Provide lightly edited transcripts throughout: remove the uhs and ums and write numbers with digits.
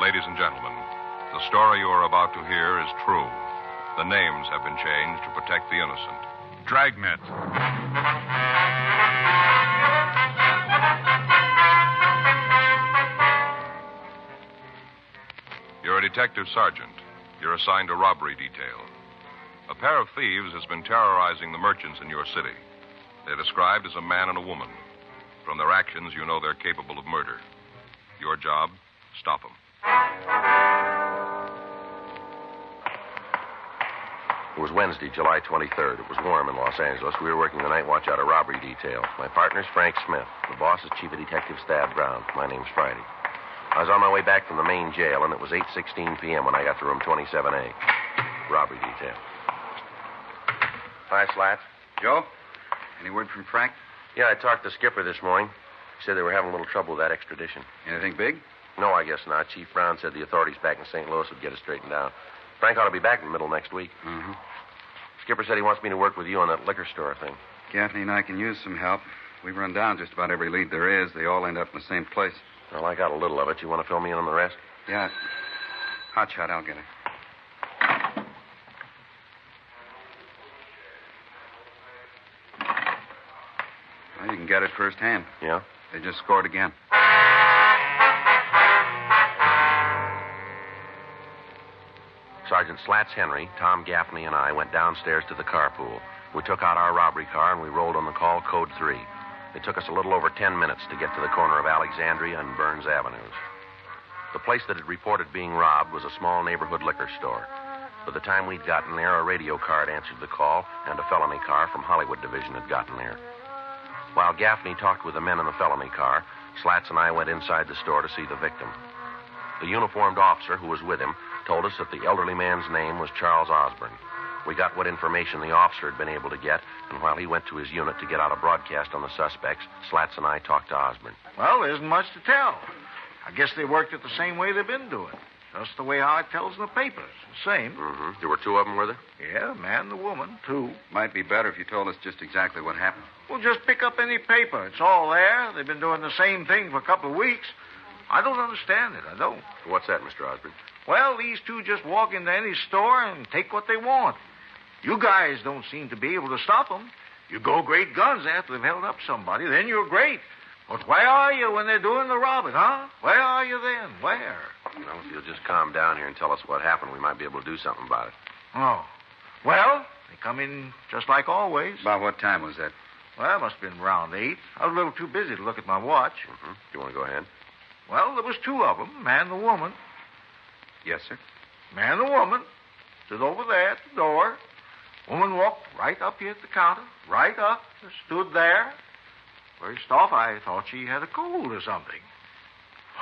Ladies and gentlemen, the story you are about to hear is true. The names have been changed to protect the innocent. Dragnet. You're a detective sergeant. You're assigned a robbery detail. A pair of thieves has been terrorizing the merchants in your city. They're described as a man and a woman. From their actions, you know they're capable of murder. Your job, stop them. It was Wednesday, July 23rd. It was warm in Los Angeles. We were working the night watch out of robbery detail. My partner's Frank Smith. The boss is Chief of Detective Stab Brown. My name's Friday. I was on my way back from the main jail, and it was 8:16 p.m. when I got to room 27A. Robbery detail. Hi, Slats. Joe? Any word from Frank? Yeah, I talked to Skipper this morning. He said they were having a little trouble with that extradition. Anything big? No, I guess not. Chief Brown said the authorities back in St. Louis would get it straightened out. Frank ought to be back in the middle of next week. Mm-hmm. Skipper said he wants me to work with you on that liquor store thing. Gaffney and I can use some help. We've run down just about every lead there is. They all end up in the same place. Well, I got a little of it. You want to fill me in on the rest? Yeah. Hot shot, I'll get it. Well, you can get it firsthand. Yeah? They just scored again. Sergeant Slats Henry, Tom Gaffney, and I went downstairs to the carpool. We took out our robbery car and we rolled on the call code 3. It took us a little over 10 minutes to get to the corner of Alexandria and Burns Avenues. The place that had reported being robbed was a small neighborhood liquor store. By the time we'd gotten there, a radio car had answered the call, and a felony car from Hollywood Division had gotten there. While Gaffney talked with the men in the felony car, Slats and I went inside the store to see the victim. The uniformed officer who was with him told us that the elderly man's name was Charles Osborne. We got what information the officer had been able to get, and while he went to his unit to get out a broadcast on the suspects, Slats and I talked to Osborne. Well, there isn't much to tell. I guess they worked it the same way they've been doing. Just the way how it tells in the papers. The same. Mm-hmm. There were two of them, were there? Yeah, man and the woman, two. Might be better if you told us just exactly what happened. Well, just pick up any paper. It's all there. They've been doing the same thing for a couple of weeks. I don't understand it. I don't. What's that, Mr. Osborne? Well, these two just walk into any store and take what they want. You guys don't seem to be able to stop them. You go great guns after they've held up somebody, then you're great. But where are you when they're doing the robbing, huh? Where are you then? Where? Well, if you'll just calm down here and tell us what happened, we might be able to do something about it. Oh. Well, they come in just like always. About what time was that? Well, it must have been around 8. I was a little too busy to look at my watch. Mm-hmm. You want to go ahead? Well, there was two of them, man and the woman. Yes, sir. Man and woman stood over there at the door. Woman walked right up here at the counter, right up, stood there. First off, I thought she had a cold or something.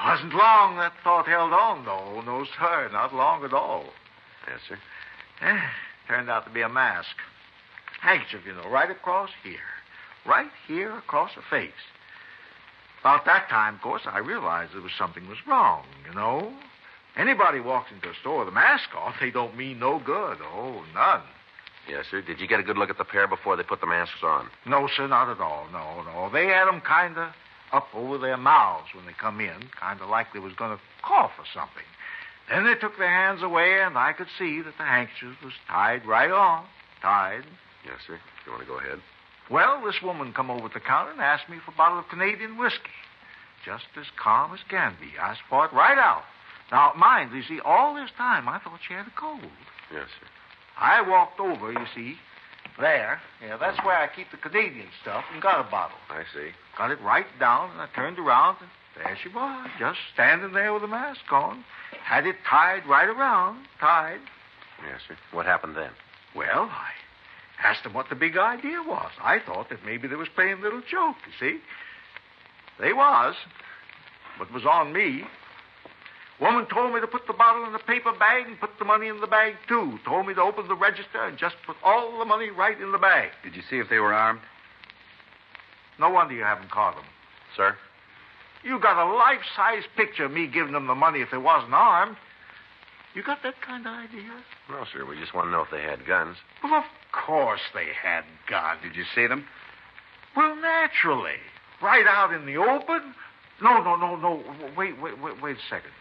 Wasn't long that thought held on, though. No, sir, not long at all. Yes, sir. Turned out to be a mask. Handkerchief, you know, right across here. Right here across her face. About that time, of course, I realized something was wrong, you know. Anybody walks into a store with a mask on, they don't mean no good. Oh, none. Yes, sir. Did you get a good look at the pair before they put the masks on? No, sir, not at all. No. They had them kind of up over their mouths when they come in, kind of like they was going to cough or something. Then they took their hands away, and I could see that the handkerchief was tied right on. Tied. Yes, sir. You want to go ahead? Well, this woman come over to the counter and asked me for a bottle of Canadian whiskey. Just as calm as can be. I for it right out. Now, mind, you see, all this time I thought she had a cold. Yes, sir. I walked over, you see, there. Yeah, that's where I keep the Canadian stuff, and got a bottle. I see. Got it right down, and I turned around, and there she was, just standing there with a mask on. Had it tied right around, tied. Yes, sir. What happened then? Well, I asked them what the big idea was. I thought that maybe they was playing a little joke, you see. They was, but it was on me. Woman told me to put the bottle in the paper bag and put the money in the bag, too. Told me to open the register and just put all the money right in the bag. Did you see if they were armed? No wonder you haven't caught them. Sir? You got a life-size picture of me giving them the money if they wasn't armed. You got that kind of idea? No, sir. We just want to know if they had guns. Well, of course they had guns. Did you see them? Well, naturally. Right out in the open? No. Wait a second.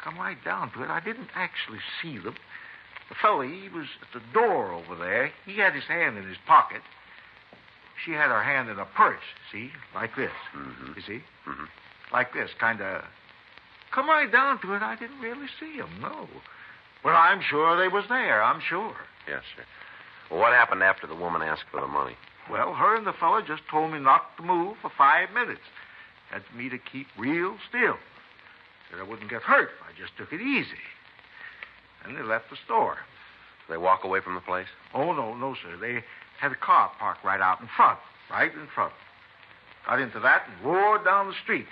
Come right down to it. I didn't actually see them. The fellow, he was at the door over there. He had his hand in his pocket. She had her hand in a purse, see? Like this. Mm-hmm. You see? Mm-hmm. Like this, kind of. Come right down to it, I didn't really see them, no. But I'm sure they was there, I'm sure. Yes, sir. Well, what happened after the woman asked for the money? Well, her and the fella just told me not to move for 5 minutes. Had me to keep real still. Said I wouldn't get hurt if I just took it easy. And they left the store. Did they walk away from the place? Oh, no, sir. They had a car parked right out in front. Right in front. Got into that and roared down the street.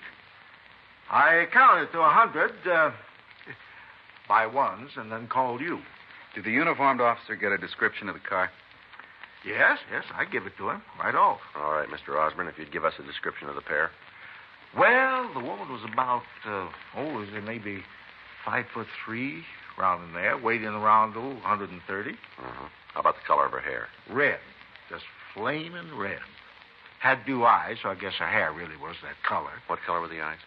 I counted to 100 by ones and then called you. Did the uniformed officer get a description of the car? Yes, I give it to him right off. All right, Mr. Osborne, if you'd give us a description of the pair. Well, the woman was about, was it maybe 5'3", around in there, weighing around 130. Mm-hmm. How about the color of her hair? Red, just flaming red. Had blue eyes, so I guess her hair really was that color. What color were the eyes?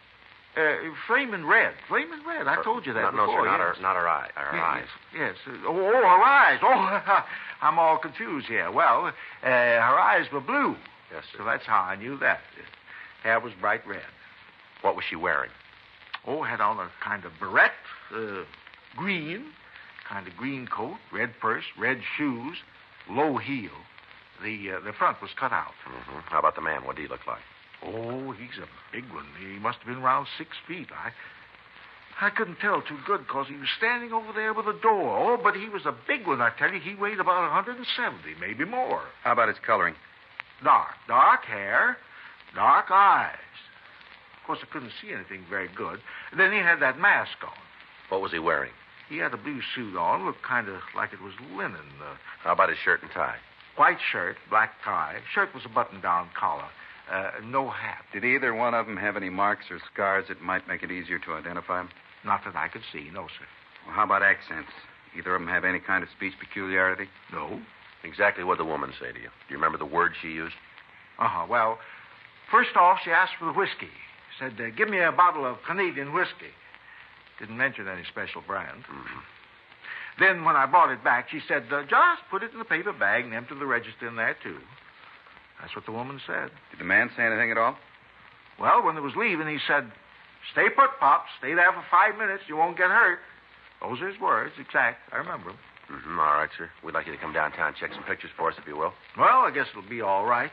Flaming red. I told you that no, before. No, sir, yes. not her eye. Her eyes. Yes. Oh, her eyes. Oh, I'm all confused here. Well, her eyes were blue. Yes, sir. So that's how I knew that. Hair was bright red. What was she wearing? Oh, had on a kind of beret, green, kind of green coat, red purse, red shoes, low heel. The front was cut out. Mm-hmm. How about the man? What did he look like? Oh, he's a big one. He must have been around 6 feet. I couldn't tell too good because he was standing over there with the door. Oh, but he was a big one, I tell you. He weighed about 170, maybe more. How about his coloring? Dark hair, dark eyes. Of course, I couldn't see anything very good. And then he had that mask on. What was he wearing? He had a blue suit on, looked kind of like it was linen. How about his shirt and tie? White shirt, black tie. Shirt was a button-down collar. No hat. Did either one of them have any marks or scars that might make it easier to identify them? Not that I could see, no, sir. Well, how about accents? Either of them have any kind of speech peculiarity? No. Exactly what did the woman say to you? Do you remember the word she used? Well, first off, she asked for the whiskey. Said, give me a bottle of Canadian whiskey. Didn't mention any special brand. Mm-hmm. Then when I brought it back, she said, just put it in the paper bag and empty the register in there, too. That's what the woman said. Did the man say anything at all? Well, when they was leaving, he said, stay put, Pops. Stay there for 5 minutes. You won't get hurt. Those are his words, exact. I remember them. Mm-hmm. All right, sir. We'd like you to come downtown and check some pictures for us, if you will. Well, I guess it'll be all right.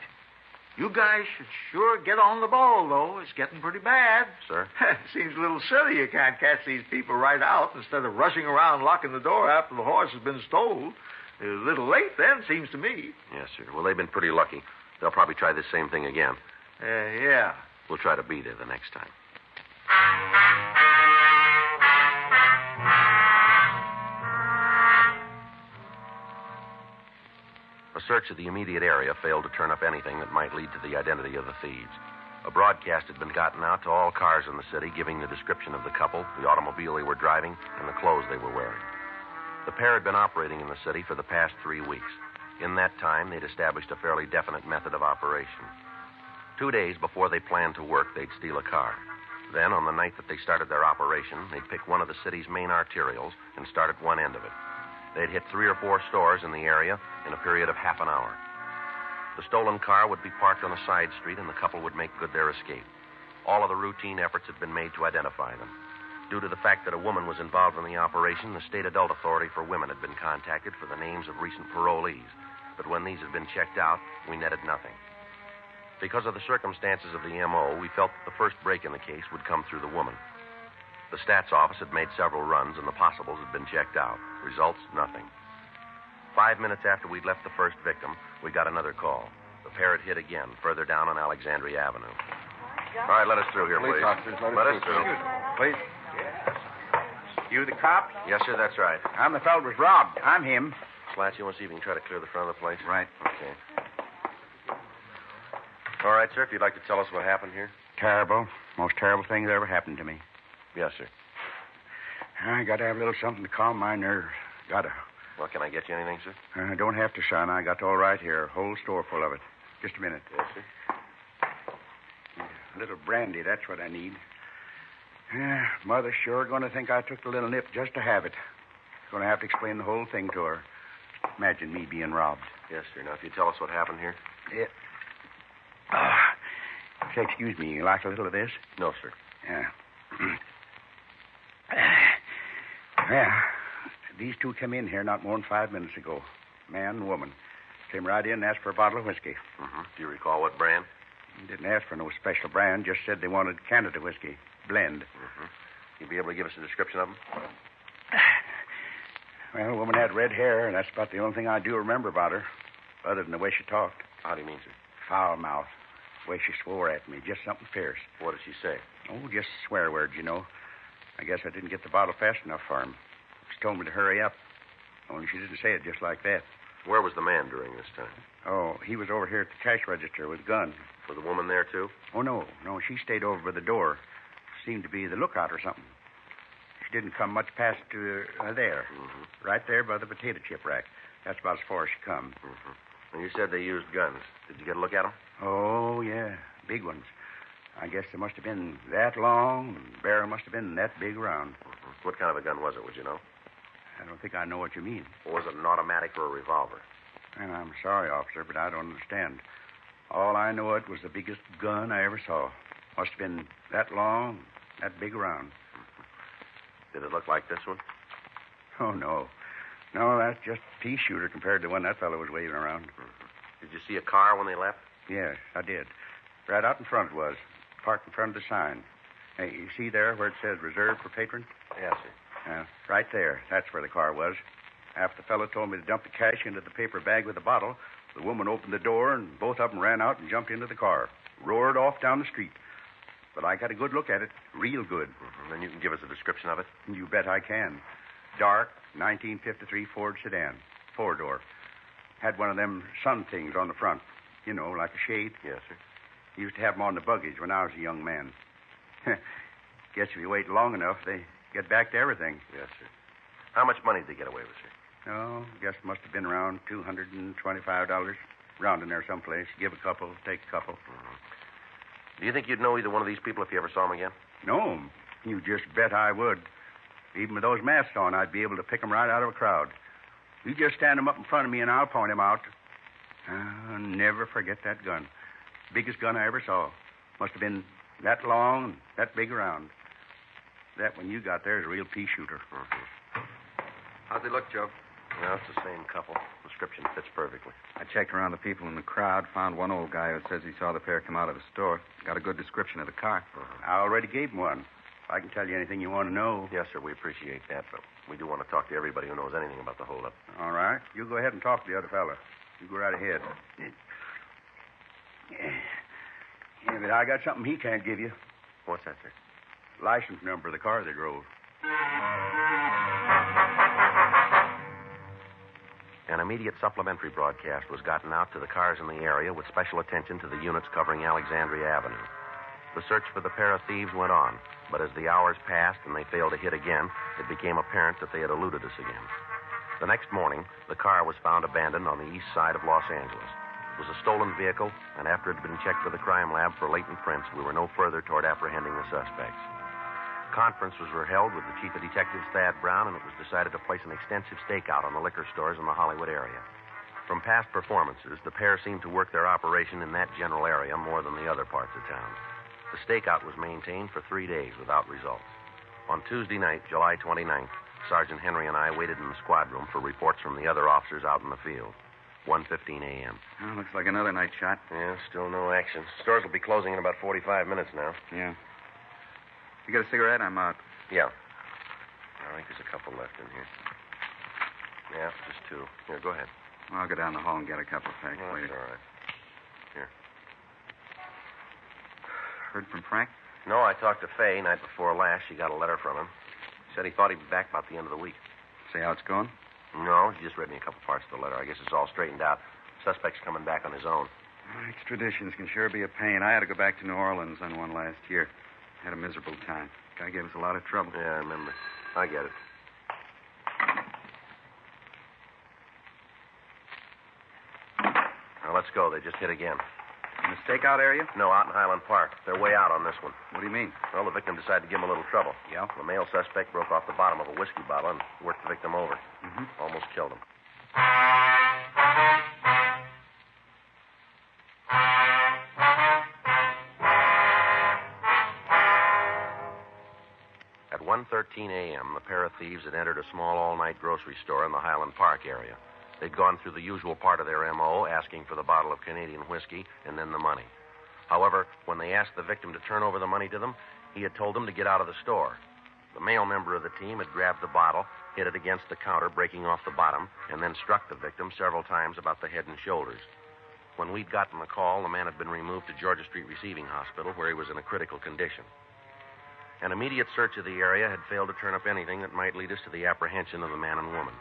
You guys should sure get on the ball, though. It's getting pretty bad. Sir? Seems a little silly you can't catch these people right out instead of rushing around locking the door after the horse has been stole. It's a little late then, seems to me. Yes, sir. Well, they've been pretty lucky. They'll probably try this same thing again. Yeah. We'll try to be there the next time. A search of the immediate area failed to turn up anything that might lead to the identity of the thieves. A broadcast had been gotten out to all cars in the city giving the description of the couple, the automobile they were driving, and the clothes they were wearing. The pair had been operating in the city for the past 3 weeks. In that time, they'd established a fairly definite method of operation. 2 days before they planned to work, they'd steal a car. Then, on the night that they started their operation, they'd pick one of the city's main arterials and start at one end of it. They'd hit 3 or 4 stores in the area in a period of half an hour. The stolen car would be parked on a side street, and the couple would make good their escape. All of the routine efforts had been made to identify them. Due to the fact that a woman was involved in the operation, the State Adult Authority for Women had been contacted for the names of recent parolees. But when these had been checked out, we netted nothing. Because of the circumstances of the M.O., we felt that the first break in the case would come through the woman. The stats office had made several runs, and the possibles had been checked out. Results, nothing. 5 minutes after we'd left the first victim, we got another call. The pair had hit again, further down on Alexandria Avenue. All right, let us through here, please. Officers, Let us through. Please. You the cops? Yes, sir, that's right. I'm the fellow who was robbed. I'm him. Slats, you want to see if you can try to clear the front of the place? Right. Okay. All right, sir, if you'd like to tell us what happened here. Terrible. Most terrible thing that ever happened to me. Yes, sir. I got to have a little something to calm my nerves. Gotta. Well, can I get you anything, sir? Don't have to, son. I got all right here. A whole store full of it. Just a minute. Yes, sir. A little brandy, that's what I need. Mother's sure going to think I took the little nip just to have it. Going to have to explain the whole thing to her. Imagine me being robbed. Yes, sir. Now, if you tell us what happened here. Yeah. Say, excuse me, you like a little of this? No, sir. Yeah. Well, these two came in here not more than 5 minutes ago. Man and woman. Came right in and asked for a bottle of whiskey. Mm-hmm. Do you recall what brand? Didn't ask for no special brand, just said they wanted Canada whiskey. Blend. Mm-hmm. You be able to give us a description of them? Well, the woman had red hair, and that's about the only thing I do remember about her, other than the way she talked. How do you mean, sir? Foul mouth. The way she swore at me, just something fierce. What did she say? Oh, just swear words, you know. I guess I didn't get the bottle fast enough for him. She told me to hurry up. Only she didn't say it just like that. Where was the man during this time? Oh, he was over here at the cash register with a gun. Was the woman there, too? Oh, no. She stayed over by the door. Seemed to be the lookout or something. She didn't come much past there. Mm-hmm. Right there by the potato chip rack. That's about as far as she come. Mm-hmm. And you said they used guns. Did you get a look at them? Oh, yeah. Big ones. I guess they must have been that long, and the barrel must have been that big around. Mm-hmm. What kind of a gun was it, would you know? I don't think I know what you mean. Or was it an automatic or a revolver? And I'm sorry, officer, but I don't understand. All I know it was the biggest gun I ever saw. Must have been that long, that big around. Did it look like this one? Oh, no. No, that's just a pea shooter compared to the one that fellow was waving around. Mm-hmm. Did you see a car when they left? Yes, I did. Right out in front it was. Parked in front of the sign. Hey, you see there where it says reserved for patrons? Yes, sir. Right there. That's where the car was. After the fellow told me to dump the cash into the paper bag with the bottle, the woman opened the door, and both of them ran out and jumped into the car. Roared off down the street. But I got a good look at it. Real good. Mm-hmm. Then you can give us a description of it? You bet I can. Dark, 1953 Ford sedan. Four-door. Had one of them sun things on the front. You know, like a shade. Yes, sir. Used to have them on the buggies when I was a young man. Guess if you wait long enough, they get back to everything. Yes, sir. How much money did they get away with, sir? Oh, guess it must have been around $225. Round in there someplace. Give a couple, take a couple. Mm-hmm. Do you think you'd know either one of these people if you ever saw them again? No, you just bet I would. Even with those masks on, I'd be able to pick them right out of a crowd. You just stand them up in front of me, and I'll point them out. I'll never forget that gun. Biggest gun I ever saw. Must have been that long and that big around. That one you got there is a real pea shooter. Mm-hmm. How's he look, Joe? Well, it's the same couple. Description fits perfectly. I checked around the people in the crowd, found one old guy who says he saw the pair come out of the store. Got a good description of the car. Mm-hmm. I already gave him one. I can tell you anything you want to know. Yes, sir, we appreciate that, but we do want to talk to everybody who knows anything about the holdup. All right. You go ahead and talk to the other fella. You go right ahead. Yeah, but I got something he can't give you. What's that, sir? License number of the car they drove. An immediate supplementary broadcast was gotten out to the cars in the area with special attention to the units covering Alexandria Avenue. The search for the pair of thieves went on, but as the hours passed and they failed to hit again, it became apparent that they had eluded us again. The next morning, the car was found abandoned on the east side of Los Angeles. It was a stolen vehicle, and after it had been checked with the crime lab for latent prints, we were no further toward apprehending the suspects. Conferences were held with the chief of detectives, Thad Brown, and it was decided to place an extensive stakeout on the liquor stores in the Hollywood area. From past performances, the pair seemed to work their operation in that general area more than the other parts of town. The stakeout was maintained for 3 days without results. On Tuesday night, July 29th, Sergeant Henry and I waited in the squad room for reports from the other officers out in the field. 1:15 a.m. Oh, looks like another night shot. Yeah, still no action. Stores will be closing in about 45 minutes now. Yeah. You got a cigarette? I'm out. Yeah. I think there's a couple left in here. Yeah, just 2. Here, go ahead. Well, I'll go down the hall and get a couple packs Well, later. that's all right. Here. Heard from Frank? No, I talked to Fay night before last. She got a letter from him. Said he thought he'd be back about the end of the week. Say how it's going? No, he just read me a couple parts of the letter. I guess it's all straightened out. Suspect's coming back on his own. Extraditions can sure be a pain. I had to go back to New Orleans on one last year. Had a miserable time. Guy gave us a lot of trouble. Yeah, I remember. I get it. Now, let's go. They just hit again. In the stakeout area? No, out in Highland Park. They're way out on this one. What do you mean? Well, the victim decided to give him a little trouble. Yeah? The male suspect broke off the bottom of a whiskey bottle and worked the victim over. Mm-hmm. Almost killed him. At 1:13 a.m., the pair of thieves had entered a small all-night grocery store in the Highland Park area. They'd gone through the usual part of their M.O., asking for the bottle of Canadian whiskey and then the money. However, when they asked the victim to turn over the money to them, he had told them to get out of the store. The male member of the team had grabbed the bottle, hit it against the counter, breaking off the bottom, and then struck the victim several times about the head and shoulders. When we'd gotten the call, the man had been removed to Georgia Street Receiving Hospital, where he was in a critical condition. An immediate search of the area had failed to turn up anything that might lead us to the apprehension of the man and woman.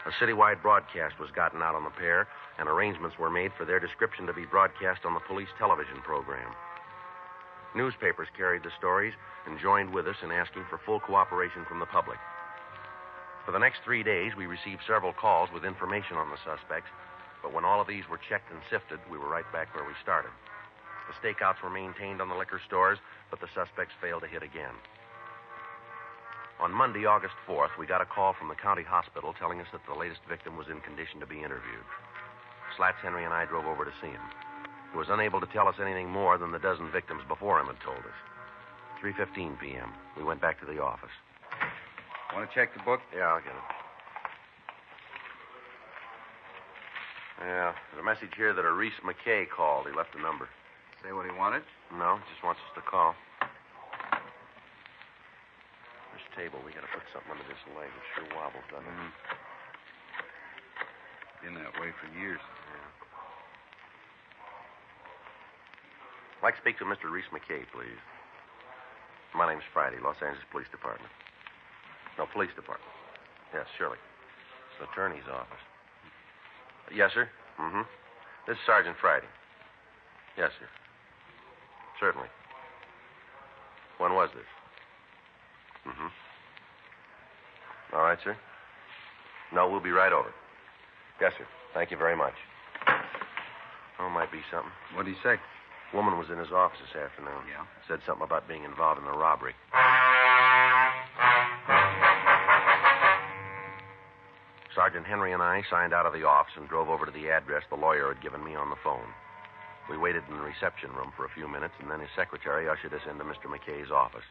A citywide broadcast was gotten out on the pair, and arrangements were made for their description to be broadcast on the police television program. Newspapers carried the stories and joined with us in asking for full cooperation from the public. For the next 3 days, we received several calls with information on the suspects, but when all of these were checked and sifted, we were right back where we started. The stakeouts were maintained on the liquor stores, but the suspects failed to hit again. On Monday, August 4th, we got a call from the county hospital telling us that the latest victim was in condition to be interviewed. Slats Henry and I drove over to see him. He was unable to tell us anything more than the dozen victims before him had told us. 3:15 p.m. We went back to the office. Want to check the book? Yeah, I'll get it. Yeah, there's a message here that a Reese McKay called. He left a number. Say what he wanted? No, he just wants us to call. This table, we got to put something under this leg. It sure wobbles, doesn't it? Been that way for years. Yeah. I'd like to speak to Mr. Reese McKay, please. My name's Friday, Los Angeles Police Department. No, Police Department. Yes, surely. It's the attorney's office. Yes, sir. Mm-hmm. This is Sergeant Friday. Yes, sir. Certainly. When was this? Mm-hmm. All right, sir. No, we'll be right over. Yes, sir. Thank you very much. Oh, might be something. What did he say? Woman was in his office this afternoon. Yeah? Said something about being involved in a robbery. Sergeant Henry and I signed out of the office and drove over to the address the lawyer had given me on the phone. We waited in the reception room for a few minutes, and then his secretary ushered us into Mr. McKay's office.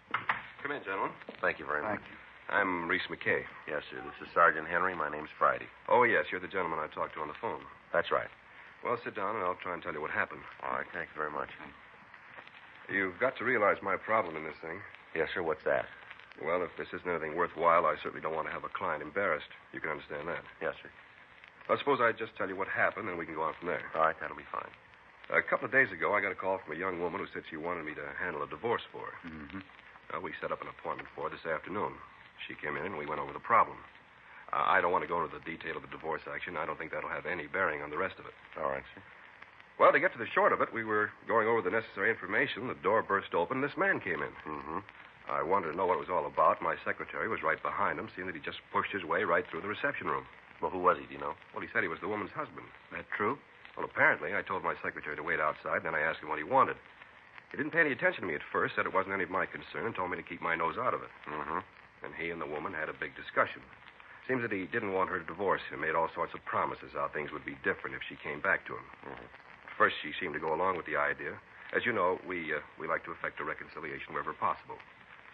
Come in, gentlemen. Thank you very much. Thank you. I'm Reese McKay. Yes, sir. This is Sergeant Henry. My name's Friday. Oh, yes, you're the gentleman I talked to on the phone. That's right. Well, sit down, and I'll try and tell you what happened. All right. Thank you very much. You've got to realize my problem in this thing. Yes, sir. What's that? Well, if this isn't anything worthwhile, I certainly don't want to have a client embarrassed. You can understand that. Yes, sir. I suppose I'd just tell you what happened, and we can go on from there. All right. That'll be fine. A couple of days ago, I got a call from a young woman who said she wanted me to handle a divorce for her. Mm-hmm. We set up an appointment for her this afternoon. She came in, and we went over the problem. I don't want to go into the detail of the divorce action. I don't think that'll have any bearing on the rest of it. All right, sir. Well, to get to the short of it, we were going over the necessary information. The door burst open, and this man came in. Mm-hmm. I wanted to know what it was all about. My secretary was right behind him, seeing that he just pushed his way right through the reception room. Well, who was he, do you know? Well, he said he was the woman's husband. That true? Well, apparently, I told my secretary to wait outside, then I asked him what he wanted. He didn't pay any attention to me at first, said it wasn't any of my concern, and told me to keep my nose out of it. Mm-hmm. And he and the woman had a big discussion. Seems that he didn't want her to divorce him, made all sorts of promises how things would be different if she came back to him. Mm-hmm. At first, she seemed to go along with the idea. As you know, we like to effect a reconciliation wherever possible.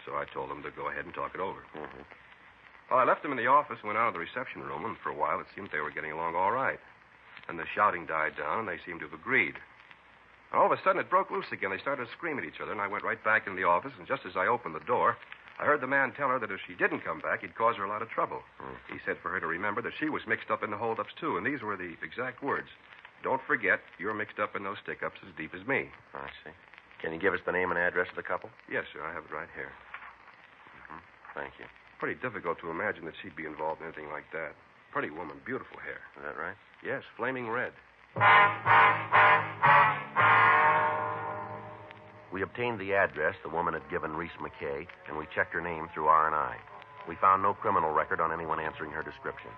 So I told him to go ahead and talk it over. Mm-hmm. Well, I left them in the office and went out of the reception room, and for a while it seemed they were getting along all right. Then the shouting died down, and they seemed to have agreed. And all of a sudden, it broke loose again. They started to scream at each other, and I went right back into the office, and just as I opened the door, I heard the man tell her that if she didn't come back, he'd cause her a lot of trouble. Mm-hmm. He said for her to remember that she was mixed up in the holdups, too, and these were the exact words. Don't forget, you're mixed up in those stick-ups as deep as me. I see. Can you give us the name and address of the couple? Yes, sir, I have it right here. Mm-hmm. Thank you. Pretty difficult to imagine that she'd be involved in anything like that. Pretty woman, beautiful hair. Is that right? Yes, flaming red. We obtained the address the woman had given Reese McKay, and we checked her name through R&I. We found no criminal record on anyone answering her description.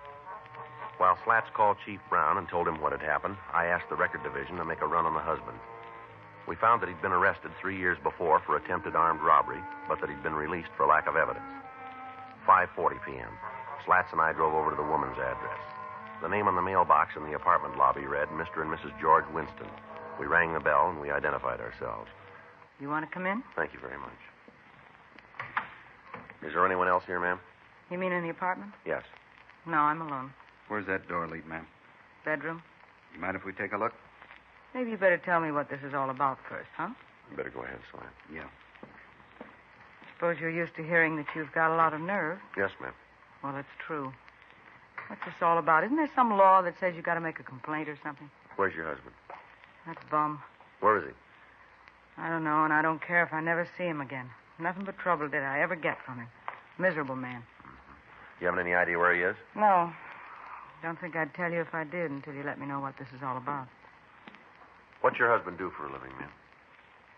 While Slats called Chief Brown and told him what had happened, I asked the record division to make a run on the husband. We found that he'd been arrested 3 years before for attempted armed robbery, but that he'd been released for lack of evidence. 5:40 p.m. Slats and I drove over to the woman's address. The name on the mailbox in the apartment lobby read Mr. and Mrs. George Winston. We rang the bell and we identified ourselves. You want to come in? Thank you very much. Is there anyone else here, ma'am? You mean in the apartment? Yes. No, I'm alone. Where's that door lead, ma'am? Bedroom? You mind if we take a look? Maybe you better tell me what this is all about first, huh? You better go ahead, Slats. Yeah. Suppose you're used to hearing that you've got a lot of nerve. Yes, ma'am. Well, it's true. What's this all about? Isn't there some law that says you got to make a complaint or something? Where's your husband? That bum. Where is he? I don't know, and I don't care if I never see him again. Nothing but trouble did I ever get from him. Miserable man. You haven't any idea where he is? No. Don't think I'd tell you if I did until you let me know what this is all about. What's your husband do for a living, ma'am?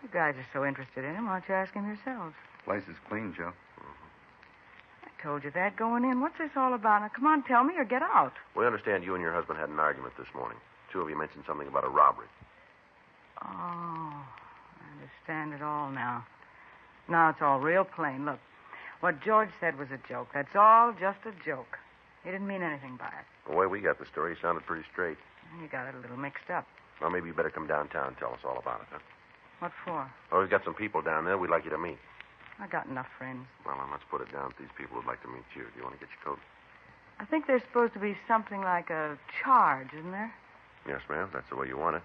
You guys are so interested in him, why don't you ask him yourselves? Place is clean, Joe. I told you that going in. What's this all about? Now, come on, tell me or get out. We understand you and your husband had an argument this morning. Two of you mentioned something about a robbery. Oh, I understand it all now. Now it's all real plain. Look, what George said was a joke. That's all just a joke. He didn't mean anything by it. The way we got the story, he sounded pretty straight. And you got it a little mixed up. Well, maybe you better come downtown and tell us all about it, huh? What for? Oh, we've got some people down there we'd like you to meet. I got enough friends. Well, then let's put it down that these people would like to meet you. Do you want to get your coat? I think there's supposed to be something like a charge, isn't there? Yes, ma'am. That's the way you want it.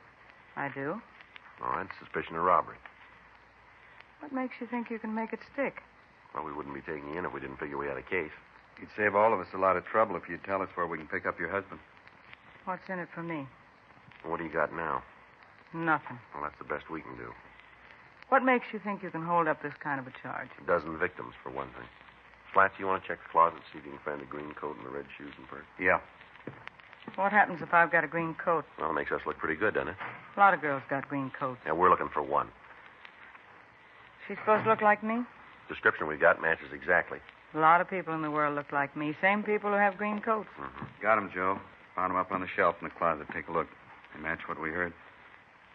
I do. All right. Suspicion of robbery. What makes you think you can make it stick? Well, we wouldn't be taking you in if we didn't figure we had a case. You'd save all of us a lot of trouble if you'd tell us where we can pick up your husband. What's in it for me? What do you got now? Nothing. Well, that's the best we can do. What makes you think you can hold up this kind of a charge? A dozen victims, for one thing. Slats, you want to check the closet, see if you can find the green coat and the red shoes and purse? Yeah. What happens if I've got a green coat? Well, it makes us look pretty good, doesn't it? A lot of girls got green coats. Yeah, we're looking for one. She's supposed to look like me? Description we got matches exactly. A lot of people in the world look like me. Same people who have green coats. Mm-hmm. Got him, Joe. Found him up on the shelf in the closet. Take a look. They match what we heard.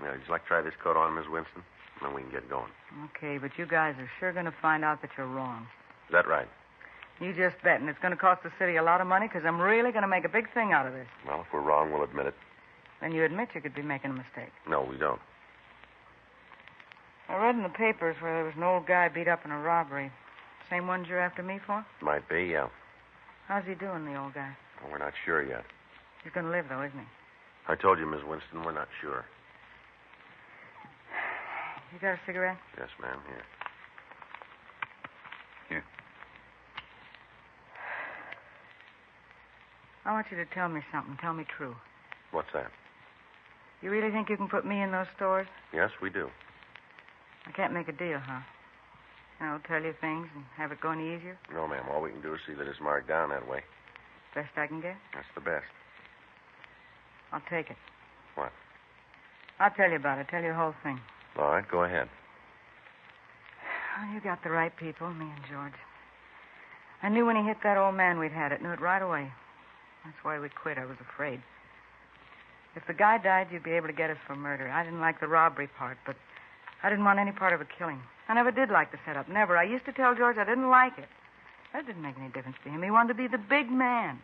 Yeah, would you like to try this coat on, Miss Winston? And then we can get going. Okay, but you guys are sure going to find out that you're wrong. Is that right? You just bet, and it's going to cost the city a lot of money because I'm really going to make a big thing out of this. Well, if we're wrong, we'll admit it. Then you admit you could be making a mistake. No, we don't. I read in the papers where there was an old guy beat up in a robbery. Same ones you're after me for? Might be, yeah. How's he doing, the old guy? Well, we're not sure yet. He's going to live, though, isn't he? I told you, Miss Winston, we're not sure. You got a cigarette? Yes, ma'am, here. Here. I want you to tell me something. Tell me true. What's that? You really think you can put me in those stores? Yes, we do. I can't make a deal, huh? You know, tell you things and have it go any easier? No, ma'am. All we can do is see that it's marked down that way. Best I can get? That's the best. I'll take it. What? I'll tell you about it. Tell you the whole thing. All right, go ahead. Oh, you got the right people, me and George. I knew when he hit that old man we'd had it. Knew it right away. That's why we quit. I was afraid. If the guy died, you'd be able to get us for murder. I didn't like the robbery part, but I didn't want any part of a killing. I never did like the setup. Never. I used to tell George I didn't like it. That didn't make any difference to him. He wanted to be the big man.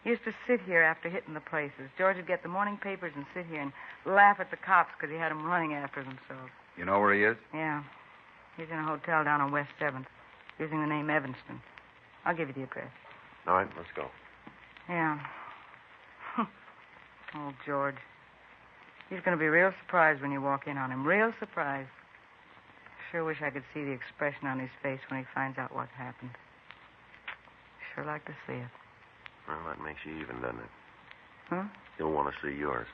He used to sit here after hitting the places. George would get the morning papers and sit here and laugh at the cops because he had them running after themselves. You know where he is? Yeah. He's in a hotel down on West 7th, using the name Evanston. I'll give you the address. All right, let's go. Yeah. Oh, George. He's going to be real surprised when you walk in on him. Real surprised. Sure wish I could see the expression on his face when he finds out what happened. Sure like to see it. Well, that makes you even, doesn't it? Huh? You'll want to see yours.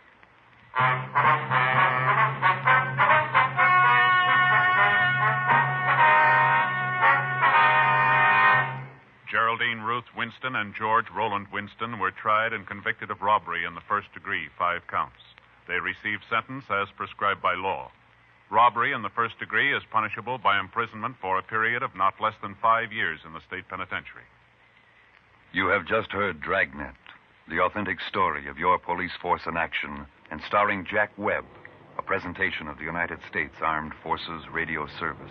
Geraldine Ruth Winston and George Roland Winston were tried and convicted of robbery in the first degree, 5 counts. They received sentence as prescribed by law. Robbery in the first degree is punishable by imprisonment for a period of not less than 5 years in the state penitentiary. You have just heard Dragnet, the authentic story of your police force in action, and starring Jack Webb, a presentation of the United States Armed Forces Radio Service.